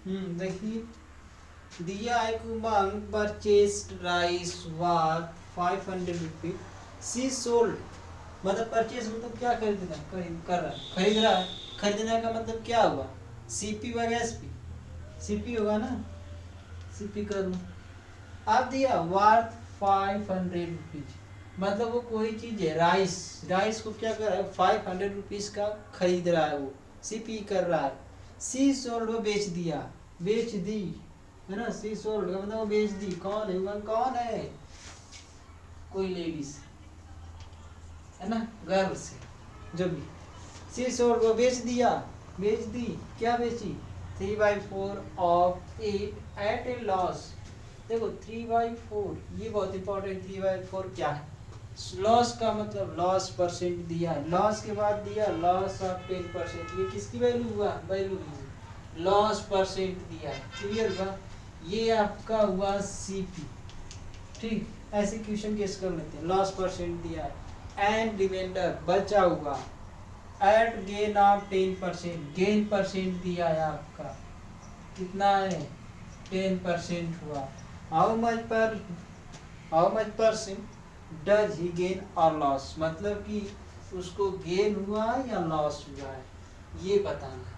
देखिए दिया एक उमंग परचेस्ड राइस वर्थ 500 रुपीज, सी सोल्ड। मतलब परचेज मतलब क्या खरीदना, कर रहा है, खरीद रहा है। खरीदने का मतलब क्या हुआ, सीपी व एसपी, सीपी होगा ना, सीपी कर लूँ। अब दिया वर्थ 500 रुपीज, मतलब वो कोई चीज़ है, राइस, राइस को क्या कर रहा है, 500 रुपीज का खरीद रहा है, वो सीपी कर रहा है। सी सोल्ड, वो बेच दिया, बेच दी, है ना। सी सोल्ड का मतलब वो बेच दी। कौन है वो, कौन है, कोई लेडीज, है ना, गर्ल से, जो भी। सी सोल्ड, वो बेच दिया, बेच दी, क्या बेची, 3/4 of it at A loss. देखो 3/4 ये बहुत इंपॉर्टेंट, 3/4 क्या है, लॉस का मतलब लॉस परसेंट दिया है, लॉस के बाद दिया लॉस ऑफ 10%, ये किसकी वैल्यू हुआ, वैल्यू लॉस परसेंट दिया है, क्लियर हुआ। ये आपका हुआ सीपी, ठीक। ऐसे क्वेश्चन केस कर लेते हैं, लॉस परसेंट दिया है, एंड रिमाइंडर बचा हुआ, at gain of 10%, gain percent दिया है आपका, कितना है, 10% हुआ। हाउ मच पर, how much percent does he gain और लॉस, मतलब कि उसको गेन हुआ है या लॉस हुआ है, ये बताना।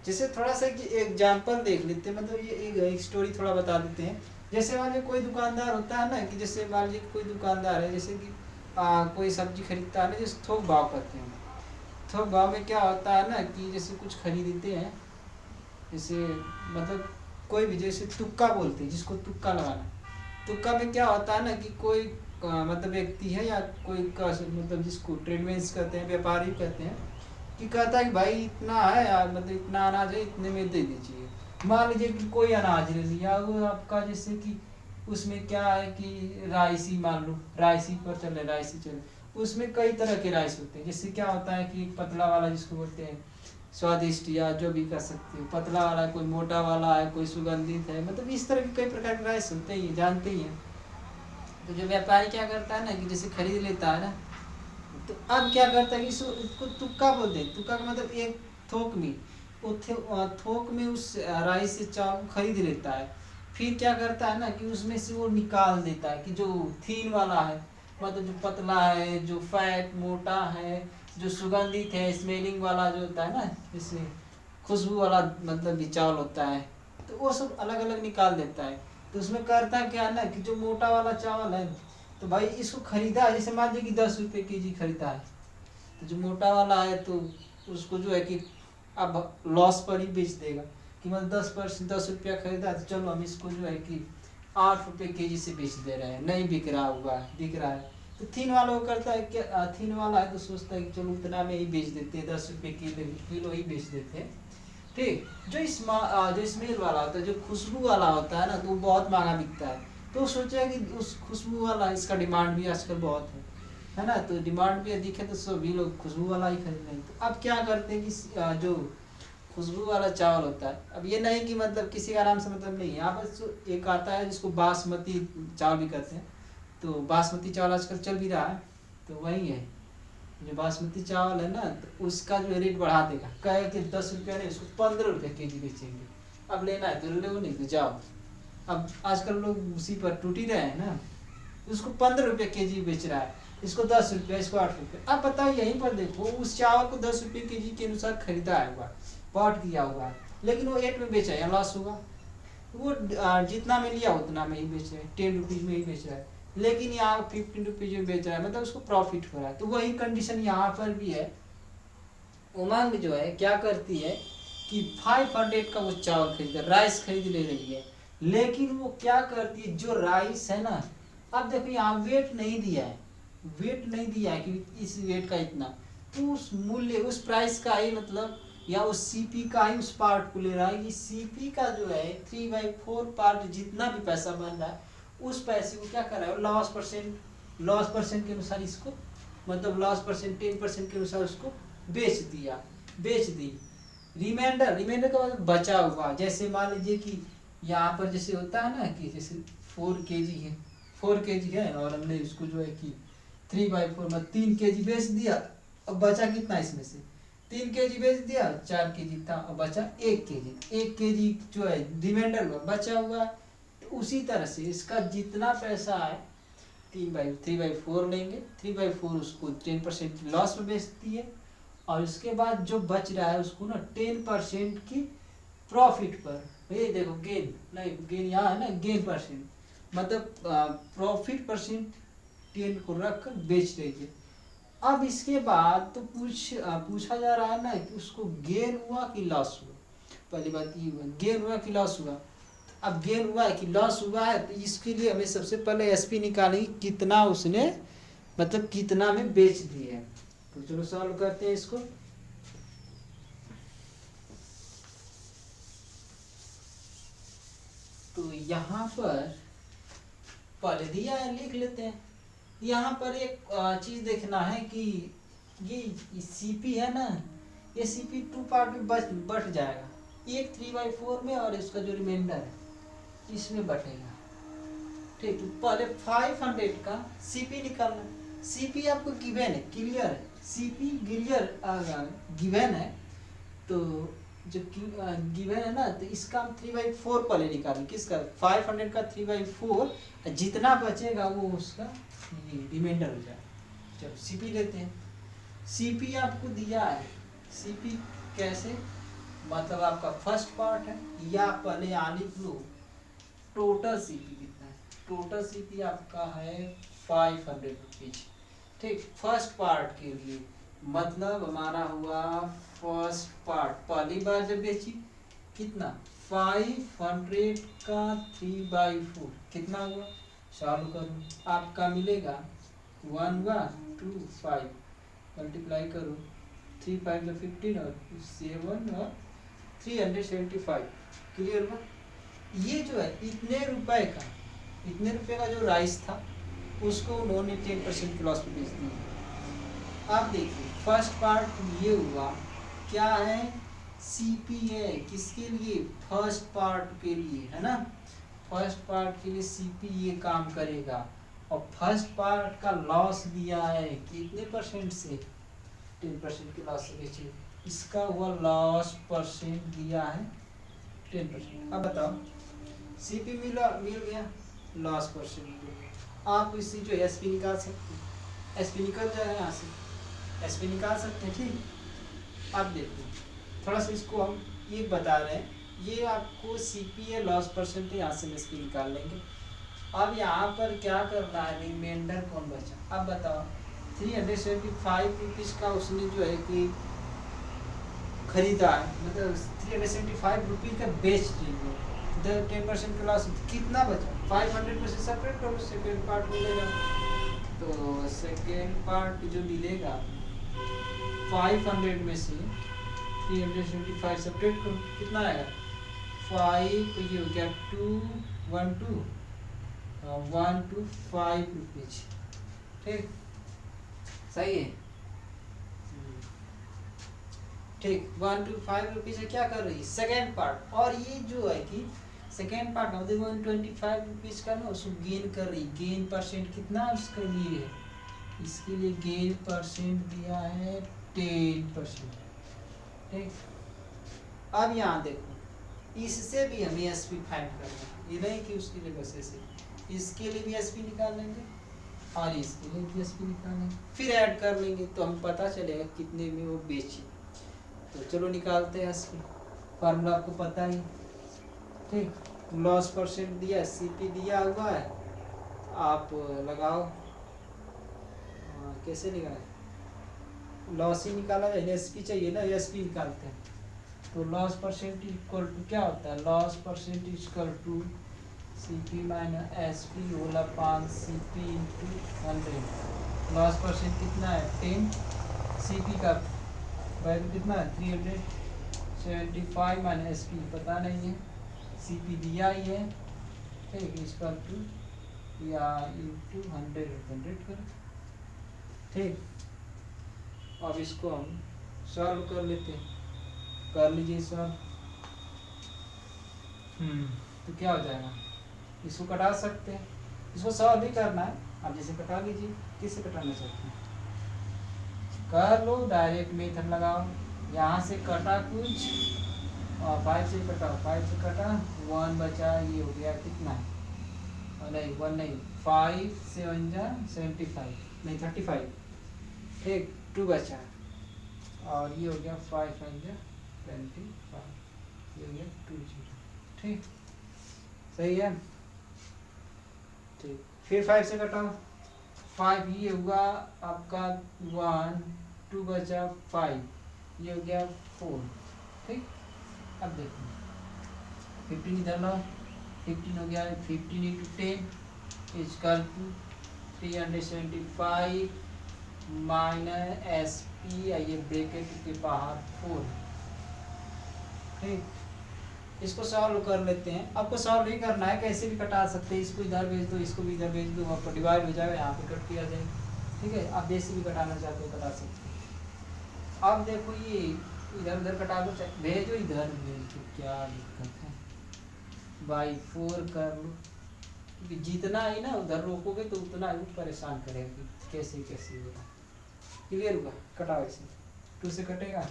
जैसे थोड़ा सा एग्जाम्पल देख लेते हैं, मतलब ये एक स्टोरी थोड़ा बता देते हैं। जैसे मान लीजिए कोई दुकानदार होता है ना, कि जैसे मान लीजिए कोई दुकानदार है, जैसे कि कोई सब्जी खरीदता है ना, जैसे थोक भाव करते हैं। थोक भाव में क्या होता है ना, कि जैसे कुछ खरीदते हैं, जैसे मतलब कोई भी, जैसे तुक्का बोलते हैं, जिसको तुक्का लगाना, तुक्का में क्या होता है ना, कि कोई मतलब व्यक्ति है या कोई मतलब जिसको ट्रेडमेंट्स कहते हैं, व्यापारी कहते हैं, कि कहता है कि भाई इतना है यार, मतलब इतना अनाज है, इतने में दे दीजिए। मान लीजिए कि कोई अनाज ले लिया, वो आपका जैसे कि उसमें क्या है कि राइसी, मान लो राइसी पर चले, राइसी चले, उसमें कई तरह के राइस होते हैं। जैसे क्या होता है कि पतला वाला जिसको बोलते हैं स्वादिष्ट, या जो भी कर सकते हो, पतला वाला है, कोई मोटा वाला है, कोई सुगंधित है, मतलब इस तरह के कई प्रकार के राइस होते ही जानते ही हैं। तो जो व्यापारी क्या करता है ना, कि जैसे खरीद लेता है ना, तो अब क्या करता है कि उसको तुक्का बोलते हैं। तुक्का का मतलब एक थोक में, वो थोक में उस राइस से चावल खरीद लेता है। फिर क्या करता है ना, कि उसमें से वो निकाल देता है, कि जो थीन वाला है, मतलब जो पतला है, जो फैट मोटा है, जो सुगंधित है, स्मेलिंग वाला जो होता है ना, जैसे खुशबू वाला मतलब भी चावल होता है, तो वो सब अलग अलग निकाल देता है। तो उसमें करता क्या है ना, कि जो मोटा वाला चावल है, तो भाई इसको खरीदा है, जैसे मान लीजिए कि 10 रुपये के जी खरीदा है, तो जो मोटा वाला है तो उसको जो है कि अब लॉस पर ही बेच देगा, कि मतलब 10% 10 रुपया खरीदा, तो चलो हम इसको जो है कि 8 रुपये के जी से बेच दे रहे हैं, नहीं बिक रहा हुआ, बिक रहा है। तो थीन वाला वो करता है क्या, थीन वाला है तो सोचता है कि चलो उतना में ही बेच देते हैं, 10 रुपये किलो ही बेच देते हैं, ठीक। जो स्मेल वाला होता है, जो खुशबू वाला होता है ना, तो वो बहुत महंगा बिकता है। तो सोचा कि उस खुशबू वाला, इसका डिमांड भी आजकल बहुत है ना, तो डिमांड भी अधिक है, तो सभी लोग खुशबू वाला ही खरीद रहे हैं। तो अब क्या करते हैं कि जो खुशबू वाला चावल होता है, अब ये नहीं कि मतलब किसी का नाम से मतलब नहीं है, यहाँ पर एक आता है जिसको बासमती चावल भी कहते हैं, तो बासमती चावल आजकल चल भी रहा है, तो वही है, जो बासमती चावल है ना, तो उसका जो रेट बढ़ा देगा, कहे कि 10 रुपया नहीं, उसको 15 रुपये के जी बेचेंगे। अब लेना है तो लो, नहीं तो जाओ। अब आजकल लोग उसी पर टूट ही रहे हैं ना, उसको 15 रुपये के जी बेच रहा है, इसको 10 रुपया, इसको 8 रुपये। अब बताओ, यहीं पर देखो, उस चावल को 10 रुपये के जी के अनुसार खरीदा है हुआ, पॉट किया हुआ है, लेकिन वो 8 में बेचा है, लॉस होगा। वो जितना में लिया उतना में ही बेच रहा है, 10 रुपीज़ में ही बेच रहा है, लेकिन यहाँ 15 रुपीज़ में बेच रहा है, मतलब उसको प्रॉफिट हो रहा है। तो वही कंडीशन यहाँ पर भी है। उमंग जो है क्या करती है, कि 500 का वो चावल खरीद, राइस खरीद ले रही है, लेकिन वो क्या करती है, जो राइस है ना, अब देखो यहाँ वेट नहीं दिया है, वेट नहीं दिया है कि इस वेट का इतना, तो उस मूल्य, उस प्राइस का ही मतलब, या उस सीपी का ही उस पार्ट को ले रहा है, कि सीपी का जो है 3/4 पार्ट, जितना भी पैसा बन रहा है, उस पैसे को क्या कर रहा है, लॉस परसेंट, लॉस परसेंट के अनुसार इसको, मतलब लॉस परसेंट 10% के अनुसार उसको बेच दिया, बेच दी। रिमाइंडर, रिमाइंडर का मतलब बचा हुआ, जैसे मान लीजिए कि यहाँ पर जैसे होता है ना, कि जैसे 4 kg है, 4 kg है, और हमने उसको जो है कि 3/4 में 3 kg बेच दिया, अब बचा कितना इसमें से, 3 kg बेच दिया, 4 kg था और बचा 1 kg। 1 kg जो है रिमाइंडर हुआ, बचा हुआ है। तो उसी तरह से इसका जितना पैसा है 3/4 लेंगे, 3/4 उसको 10% लॉस में बेचती है, और उसके बाद जो बच रहा है उसको ना 10% की प्रॉफिट पर, ये देखो गेन, नहीं गेन यहाँ है ना, गेन परसेंट, मतलब प्रॉफिट परसेंट 10 को रख कर बेच रही है। अब इसके बाद तो पूछा जा रहा है ना कि उसको गेन हुआ कि लॉस हुआ। पहली बात ये हुआ, गेन हुआ कि लॉस हुआ। अब गेन हुआ है कि लॉस हुआ है, तो इसके लिए हमें सबसे पहले एसपी निकालेंगे कितना उसने, मतलब कितना में बेच दिया है। तो चलो सॉल्व करते हैं इसको। तो यहाँ पर पहले दिया है, लिख लेते हैं। यहाँ पर एक चीज देखना है कि ये सीपी है ना, ये सीपी 2 पार्ट में बट जाएगा, एक 3/4 में और इसका जो रिमाइंडर है इसमें बटेगा। ठीक, तो पहले 500 का सीपी निकालना। सीपी आपको गिवन है, क्लियर है, सीपी गिवन है। तो जो गिवन है ना, तो इसका हम 3/4 पहले निकालें। किसका? 500 का 3/4, जितना बचेगा वो उसका रिमाइंडर हो जाएगा। चलो सीपी लेते हैं। सीपी आपको दिया है, सीपी कैसे, मतलब आपका फर्स्ट पार्ट है, या पहले लिख लो टोटल सीपी कितना है। टोटल सीपी आपका है 500 रुपीज। ठीक, फर्स्ट पार्ट के लिए मतलब हमारा हुआ फर्स्ट पार्ट, पहली बार जब बेची कितना, 500 का 3/4 कितना हुआ, सॉल्व करो, आपका मिलेगा 1125, मल्टीप्लाई करो, 3 5 जो 15 और 7 और 375। क्लियर हुआ। ये जो है इतने रुपए का जो राइस था उसको उन्होंने 10% की लॉस पे बेच दिया। आप देखिए फर्स्ट पार्ट ये हुआ, क्या है, सीपी है, किसके लिए, फर्स्ट पार्ट के लिए, है ना। फर्स्ट पार्ट के लिए सीपी ये काम करेगा, और फर्स्ट पार्ट का लॉस दिया है कितने परसेंट से, 10% के लॉस से बेचे, इसका हुआ लॉस परसेंट दिया है 10%। अब बताओ सीपी मिल गया, लॉस परसेंट। आप इससे जो एसपी निकाल सकते हैं, एसपी निकल जाएगा यहाँ से, एसपी निकाल सकते हैं। ठीक, आप देखो थोड़ा सा इसको हम ये बता रहे हैं, ये आपको सीपी है, लॉस परसेंट है, यहाँ से एसपी निकाल लेंगे। अब यहाँ पर क्या करना है, रिमाइंडर कौन बचा, अब बताओ। 375 रुपीज़ का उसने जो है कि खरीदा है, मतलब 375 रुपीज़ का बेच दिए, 10% का लॉस, कितना बचा, 500 में से सेपरेट करो, सेकेंड पार्ट मिलेगा। तो सेकेंड पार्ट जो मिलेगा 500 में से 375 सेपरेट करो, कितना आएगा, 5 ये हो गया 125 रुपीज। ठीक, सही है। ठीक, 125 रुपीज है, क्या कर रही है, सेकेंड पार्ट। और ये जो है कि सेकेंड पार्ट मतलब 125 रुपीज का ना उसको गेन कर रही, गेन परसेंट कितना उसके लिए है, इसके लिए गेन परसेंट दिया है 10%। ठीक, अब यहाँ देखो इससे भी हमें एसपी फाइंड करना है, ये नहीं कि उसके लिए बस ऐसे, इसके लिए भी एसपी निकाल लेंगे और इसके लिए भी एसपी निकालेंगे, फिर ऐड कर लेंगे तो हम पता चलेगा कितने में वो बेची। तो चलो निकालते हैं एसपी, फार्मूला आपको पता ही। ठीक, लॉस परसेंट दिया, सीपी दिया हुआ है, आप लगाओ। कैसे निकालें, लॉस ही निकाला जाए, एसपी चाहिए ना, एसपी निकालते हैं। तो लॉस परसेंट इक्वल टू क्या होता है, loss percent equal to CP minus SP होला 5 सीपी इंटू 100। लॉस परसेंट कितना है 10, सीपी का वैल्यू कितना है 375 माइनस एसपी पता नहीं है, सीपी दिया ही है। ठीक, इक्वल टू या इंटू 100 कर। ठीक, अब इसको हम सॉल्व कर लेते हैं, कर लीजिए सॉल्व। तो क्या हो जाएगा, इसको कटा सकते हैं, इसको सॉल्व भी करना है, आप जैसे कटा लीजिए, किससे कटाना चाहते हैं कर लो, डायरेक्ट मेथड लगाओ, यहाँ से कटा कुछ और 5 से कटा, 5 से कटा 1 बचा, ये हो गया कितना, नहीं 1 नहीं, 5 7 जा 75 नहीं 35, ठीक 2 बचा, और ये हो गया 5 5 जा 25, ये हो गया 2 0, ठीक सही है। ठीक फिर 5 से कटाओ, 5 ये हुआ आपका 1, 2 बचा 5, ये हो गया 4, ठीक। अब देखो 15 इधर लाओ, 15 हो गया, 15 into 10 is equal to 375 minus S P, ये ब्रैकेट के बाहर 4, ठीक। इसको सॉल्व कर लेते हैं, आपको सॉल्व नहीं करना है, कैसे भी कटा सकते हैं, इसको इधर भेज दो, इसको भी इधर भेज दो, आपको डिवाइड हो जाएगा, यहाँ पे कट किया जाएगा, ठीक है। आप जैसे भी कटाना चाहते हो कटा सकते हैं। अब देखो ये इधर उधर कटा लो, भेजो इधर भेज दो, क्या दिक्कत है, बाई 4 कर लो, क्योंकि जितना ही ना उधर रोकोगे तो उतना ही परेशान करेगा कि कैसे कैसे होगा। क्लियर हुआ, कटाओ इसे, 2 से कटेगा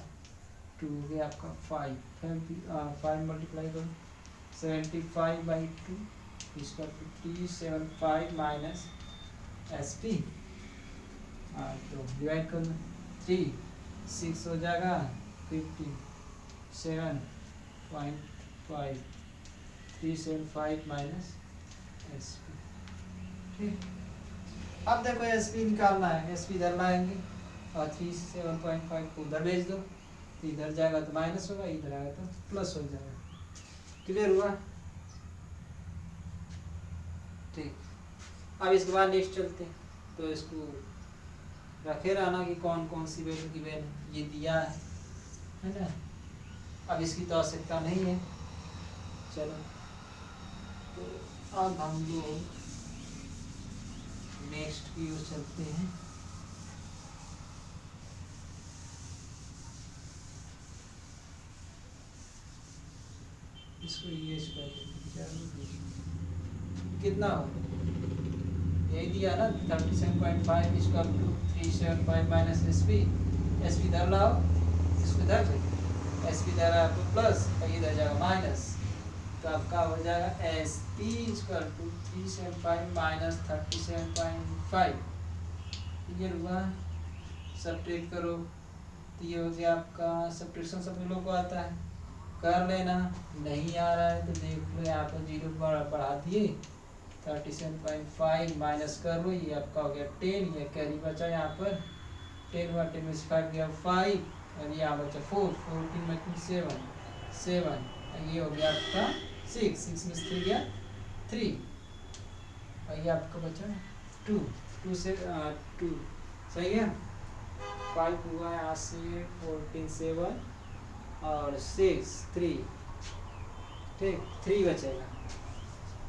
2 हो गया आपका 5 मल्टीप्लाई करो 75 बाई 2 इसका 75 माइनस एस पी, तो डिवाइड करो 3 6 हो जाएगा 57.5 375 माइनस एस पी, ठीक। अब देखो एस पी निकालना है, एस पी इधर लाएंगे और 37.5 को उधर भेज दो, इधर जाएगा तो माइनस होगा, इधर आएगा तो प्लस हो जाएगा। क्लियर हुआ, ठीक। अब इसके बाद नेक्स्ट चलते हैं, तो इसको रखे रहना कि कौन कौन सी वैल्यू की वैल्यू ये दिया है ना। अब इसकी तो आवश्यकता नहीं है, चलो तो अब हम लोग नेक्स्ट की ओर चलते हैं। इसको ये कितना हो, यही दिया ना 37.5 इसका 375 माइनस एस पी इधर लाओ, इसको इधर एस पी इधर आपको प्लस और इधर जाएगा माइनस, तो आपका हो जाएगा S P equal to 375 minus 37.5, ये हुआ। सब्ट्रैक्ट करो तो ये हो गया आपका, सब्ट्रैक्शन सब लोगों को आता है, कर लेना, नहीं आ रहा है तो देख लो यहाँ पर 0 बढ़ा दिए, 37.5 माइनस कर लो, ये आपका हो गया 10, ये कैरी बचा यहाँ पर 10 में 10 में 5 गया 5, और यहाँ बचा 4 14 में 7 ये हो गया आपका 6 में 3 गया 3, और ये आपका बचा 2 से 2 सही है। 5 हुआ यहाँ से 14 7 और 6 3, ठीक 3 बचेगा,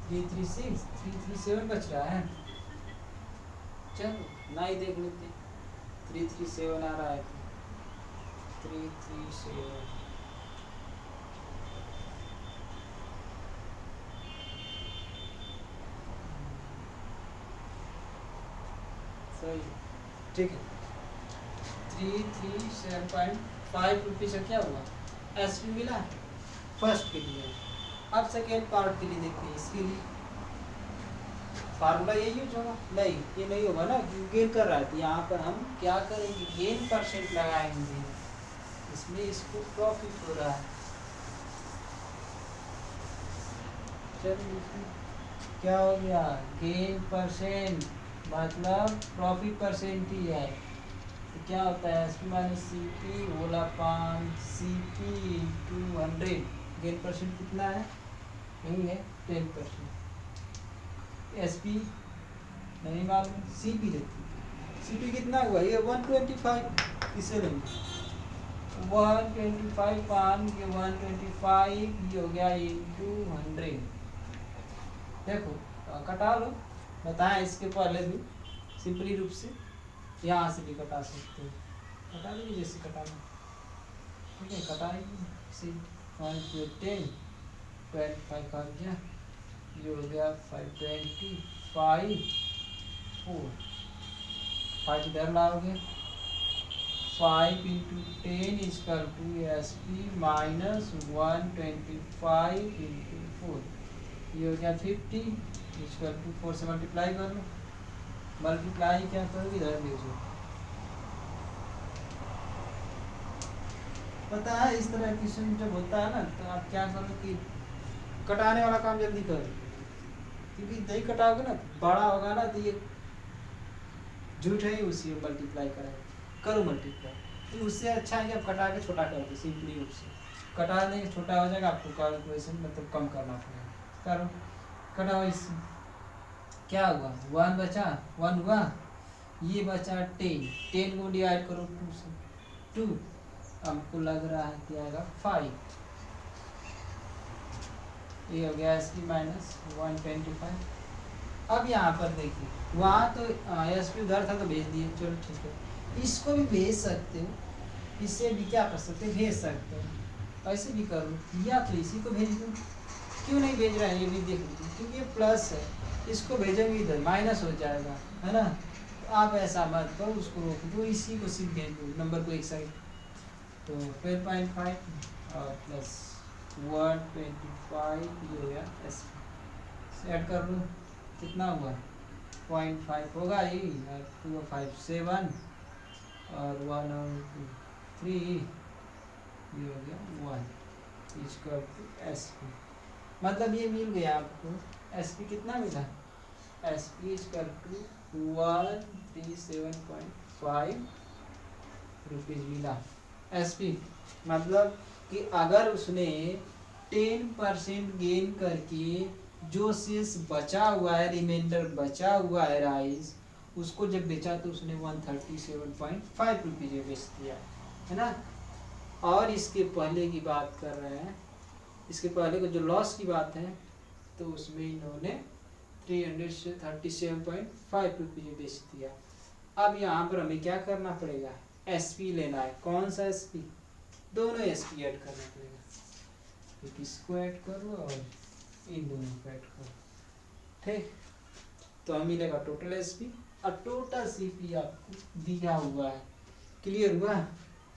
3 3 6 3 3 7 बच रहा है, चलो ना ही देख लेते, 3 3 7 आ रहा है, 3 3 7 सही, ठीक है। 337.5 रुपीज़ का क्या हुआ, एस पी मिला फर्स्ट के लिए। अब सेकेंड पार्ट के लिए देखते हैं, इसके लिए फार्मूला यही यूज होगा, नहीं ये नहीं होगा ना, गेन कर रहा है, तो यहाँ पर हम क्या करेंगे, गेन परसेंट लगाएंगे, इसमें इसको प्रॉफिट हो रहा है, चलिए क्या हो गया, गेन परसेंट मतलब प्रॉफिट परसेंट ही है, तो क्या होता है S P minus C P होला पान C P into 100, gain percent कितना है, यही है 10%, एस पी नहीं मालूम, सी पी देखते, सी पी कितना हुआ, ये 125, इसे लेंगे 125 पान ये 125, ये हो गया इंटू 100, देखो कटा लो, बताएं इसके पहले भी सिंपली रूप से यहाँ से भी कटा सकते हो, कटा लीजिए जैसे कटाना, ठीक है कटाएंगे 110 25 आ गया, ये हो गया 525 4 5 इधर लाओगे 5 into 10 is equal to S P minus 125 into 4, ये हो गया 50 इजकल टू 4 से मल्टीप्लाई कर लो, मल्टीप्लाई क्या करोगे इधर भेजो। पता है इस तरह क्वेश्चन जब होता है ना तो आप क्या करो कि कटाने वाला काम जल्दी करो, क्योंकि नहीं कटाओगे ना बड़ा होगा ना तो ये झूठ है ही उसी में मल्टीप्लाई करें करो मल्टीप्लाई, तो उससे अच्छा है कि आप कटा के छोटा कर दो सिंपली रूप से, कटा देंगे छोटा हो जाएगा, आपको कैलकुलेशन मतलब कम करना पड़ेगा। करो कटाओ, इससे क्या हुआ 1 बचा 1 हुआ, ये बचा 10 को डिवाइड करो 2 से 2, हमको लग रहा है कि आएगा 5, ये हो गया एस पी माइनस 125। अब यहाँ पर देखिए वहाँ तो एस पी उधर था तो भेज दिए, चलो ठीक है, इसको भी भेज सकते हो, इससे भी क्या कर सकते हो भेज सकते हो, ऐसे भी कर लो, या तो इसी को भेज दो, क्यों नहीं भेज रहा है ये भी देख लीजिए, क्योंकि ये प्लस है, इसको भेजेंगे इधर माइनस हो जाएगा, है ना, तो आप ऐसा मत करो, उसको रोक दो, इसी को सिर्फ भेज दो नंबर को एक साइड, तो 12.5 और प्लस 125 ये हो गया एस पी, ऐड कर लो कितना हुआ 0.5 होगा ये, 2 5 7 और 1 और 2 3, ये हो गया 1 इजकल टू एस पी, मतलब ये मिल गया आपको एस पी कितना मिला, S P is equal to 137.5 rupees मिला एस पी, मतलब कि अगर उसने 10% गेन करके जो शेष बचा हुआ है, रिमाइंडर बचा हुआ है राइस, उसको जब बेचा तो उसने 137.5 रुपीज़ बेच दिया, है ना। और इसके पहले की बात कर रहे हैं, इसके पहले को जो लॉस की बात है तो उसमें इन्होंने 337.5 रुपीज़ बेच दिया। अब यहाँ पर हमें क्या करना पड़ेगा, एस पी लेना है, कौन सा एस पी, दोनों एस पी ऐड करना पड़ेगा, तो इसको ऐड करो और इन दोनों को ऐड करो, ठीक, तो हमें मिलेगा टोटल एस पी और टोटल सी पी आपको दिया हुआ है, क्लियर हुआ,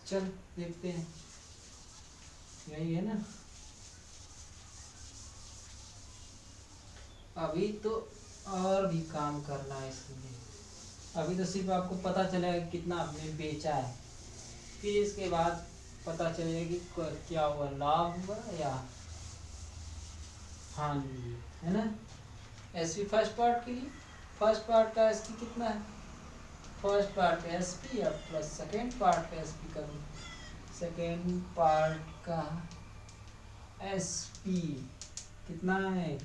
चल देखते हैं, यही है ना। अभी तो और भी काम करना है इसलिए, अभी तो सिर्फ आपको पता चलेगा कितना आपने बेचा है, फिर इसके बाद पता चलेगा कि क्या हुआ, लाभ हुआ या हानि, है ना। एस पी फर्स्ट पार्ट के लिए, फर्स्ट पार्ट का एस पी कितना है, फर्स्ट पार्ट का एस पी या प्लस सेकेंड पार्ट का एस पी करूँ, सेकेंड पार्ट का एस पी कितना है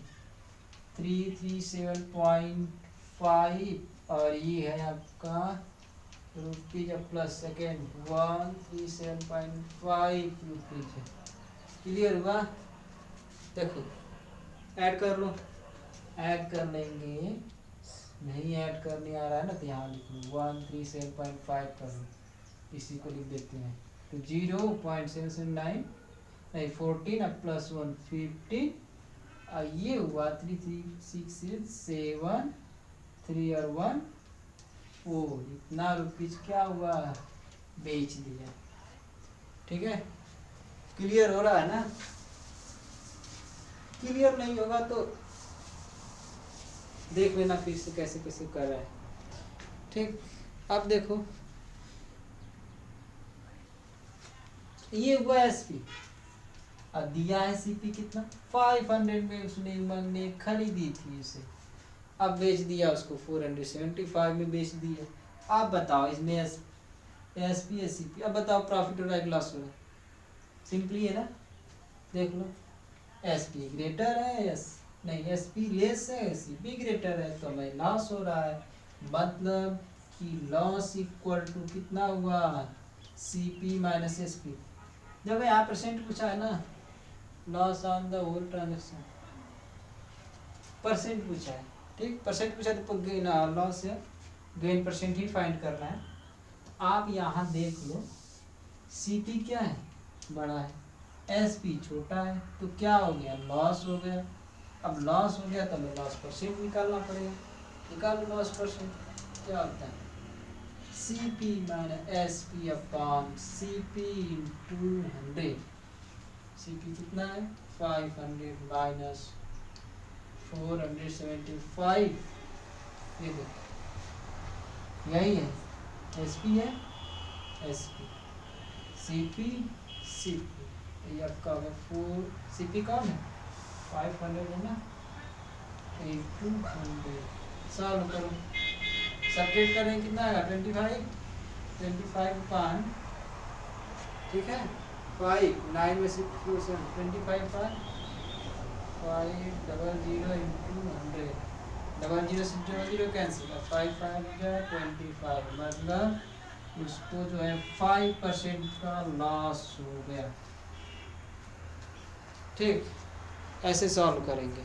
337.5 और ये है आपका रुपीज प्लस सेकेंड 137.5 रुपीज है, क्लियर हुआ। देखो ऐड कर लो, ऐड कर लेंगे, नहीं ऐड करने आ रहा है ना तो यहाँ लिख लो 137.5 कर लो, इसी को लिख देते हैं, तो 0.779 नहीं 14 अब प्लस 1 15 और ये हुआ 33667 3 और 1 4, इतना रुपीज क्या हुआ बेच दिया, ठीक है, क्लियर हो रहा है ना। क्लियर नहीं होगा तो देख लेना फिर से कैसे कैसे कर रहा है, ठीक। अब देखो ये हुआ एसपी और दिया है सीपी कितना 500 में, उसने उमंग ने खरीदी थी उसे, अब बेच दिया उसको 475 में बेच दिया। आप बताओ इसमें एसपी या सीपी, अब बताओ प्रॉफिट हो रहा है लॉस हो रहा है, सिंपली है ना, देख लो एसपी ग्रेटर है एस नहीं एसपी लेस है सीपी ग्रेटर है, तो हमें लॉस हो रहा है, मतलब कि लॉस इक्वल टू कितना हुआ सीपी माइनस एसपी। जब यहाँ परसेंट पूछा है ना, loss on the whole transaction percent पूछा है, ठीक, परसेंट पूछा तो गेन लॉस है गेन परसेंट ही फाइंड करना है। आप यहाँ देख लो सीपी क्या है बड़ा है, एसपी छोटा है, तो क्या हो गया लॉस हो गया। अब लॉस हो गया तो हमें लॉस परसेंट निकालना पड़ेगा, निकालो लॉस परसेंट क्या होता है C P minus S P upon C P into 100। C P कितना है 500 माइनस 475, ये देखो यही है, एस पी है S P, C P C P, ये आपका होगा 4, सी पी कौन है 500 है ना, 800 सॉल्व करो, सब्ट्रैक्ट करें कितना आएगा 25 पान, ठीक है 5 9 में से 25 पान 500 इंटू 100, 00 से 00 कैंसिल, 5 5 25, मतलब उसको जो है 5% का लॉस हो गया। ठीक, ऐसे सॉल्व करेंगे।